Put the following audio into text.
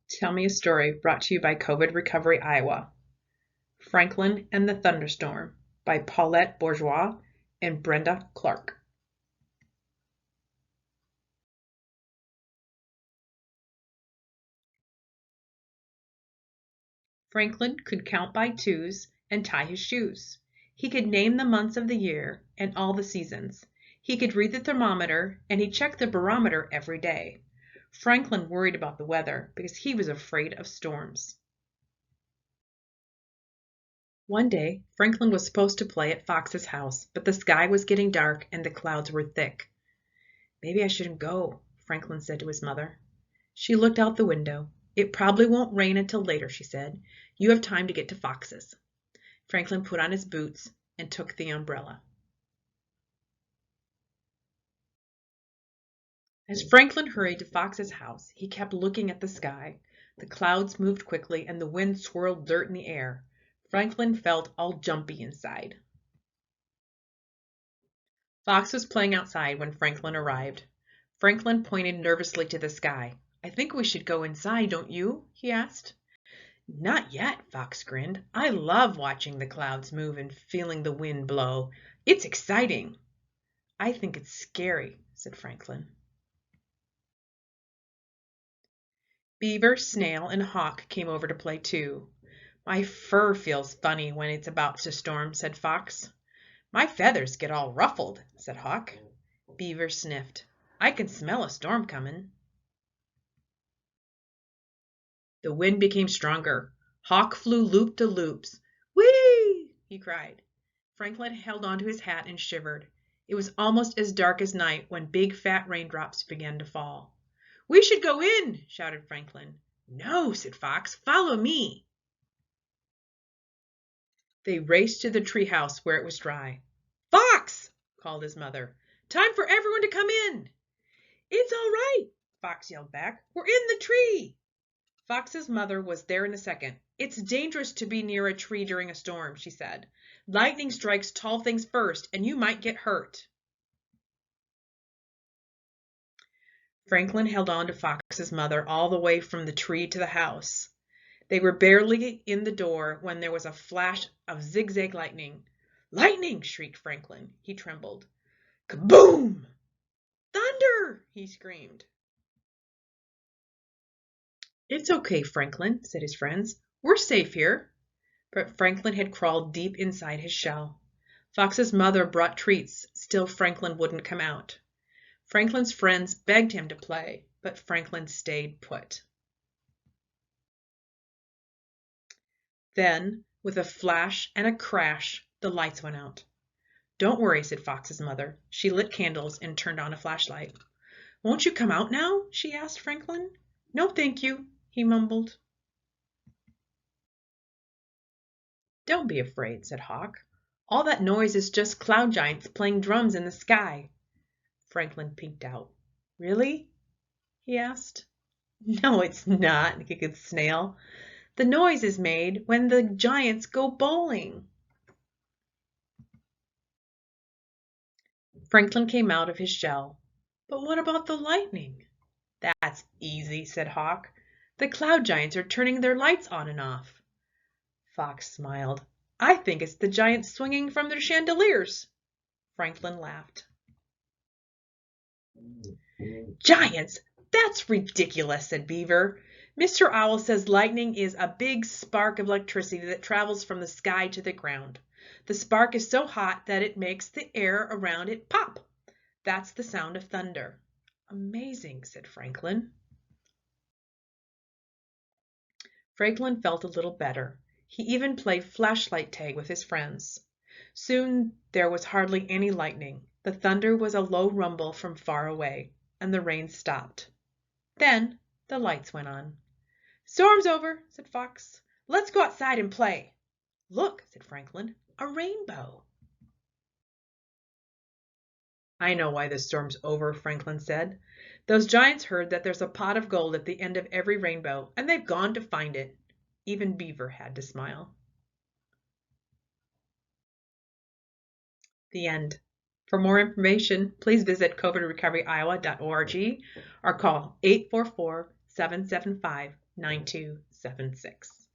Tell Me a Story, brought to you by COVID Recovery Iowa. Franklin and the Thunderstorm by Paulette Bourgeois and Brenda Clark. Franklin could count by twos and tie his shoes. He could name the months of the year and all the seasons. He could read the thermometer, and he checked the barometer every day. Franklin worried about the weather because he was afraid of storms. One day, Franklin was supposed to play at Fox's house, but the sky was getting dark and the clouds were thick. "Maybe I shouldn't go," Franklin said to his mother. She looked out the window. "It probably won't rain until later," she said. "You have time to get to Fox's." Franklin put on his boots and took the umbrella. As Franklin hurried to Fox's house, he kept looking at the sky. The clouds moved quickly and the wind swirled dirt in the air. Franklin felt all jumpy inside. Fox was playing outside when Franklin arrived. Franklin pointed nervously to the sky. "I think we should go inside, don't you?" he asked. "Not yet," Fox grinned. "I love watching the clouds move and feeling the wind blow. It's exciting." "I think it's scary," said Franklin. Beaver, Snail, and Hawk came over to play too. "My fur feels funny when it's about to storm," said Fox. "My feathers get all ruffled," said Hawk. Beaver sniffed. "I can smell a storm coming." The wind became stronger. Hawk flew loop-de-loops. "Whee!" he cried. Franklin held onto his hat and shivered. It was almost as dark as night when big fat raindrops began to fall. "We should go in!" shouted Franklin. "No," said Fox. "Follow me." They raced to the treehouse where it was dry. "Fox!" called his mother. "Time for everyone to come in." "It's all right," Fox yelled back. "We're in the tree." Fox's mother was there in a second. "It's dangerous to be near a tree during a storm," she said. "Lightning strikes tall things first, and you might get hurt." Franklin held on to Fox's mother all the way from the tree to the house. They were barely in the door when there was a flash of zigzag lightning. "Lightning!" shrieked Franklin. He trembled. "Kaboom!" "Thunder!" he screamed. "It's okay, Franklin," said his friends. "We're safe here." But Franklin had crawled deep inside his shell. Fox's mother brought treats, still Franklin wouldn't come out. Franklin's friends begged him to play, but Franklin stayed put. Then, with a flash and a crash, the lights went out. "Don't worry," said Fox's mother. She lit candles and turned on a flashlight. "Won't you come out now?" she asked Franklin. "No, thank you," he mumbled. "Don't be afraid," said Hawk. "All that noise is just cloud giants playing drums in the sky." Franklin peeked out. "Really?" he asked. "No, it's not," giggled Snail. "The noise is made when the giants go bowling." Franklin came out of his shell. "But what about the lightning?" "That's easy," said Hawk. "The cloud giants are turning their lights on and off." Fox smiled. "I think it's the giants swinging from their chandeliers." Franklin laughed. "Giants! That's ridiculous," said Beaver. "Mr. Owl says lightning is a big spark of electricity that travels from the sky to the ground. The spark is so hot that it makes the air around it pop. That's the sound of thunder." "Amazing," said Franklin. Franklin felt a little better. He even played flashlight tag with his friends. Soon there was hardly any lightning. The thunder was a low rumble from far away, and the rain stopped. Then the lights went on. "Storm's over," said Fox. "Let's go outside and play." "Look," said Franklin, "a rainbow." "I know why the storm's over," Franklin said. "Those giants heard that there's a pot of gold at the end of every rainbow, and they've gone to find it." Even Beaver had to smile. The end. For more information, please visit covidrecoveryiowa.org or call 844-775-9400. 9276.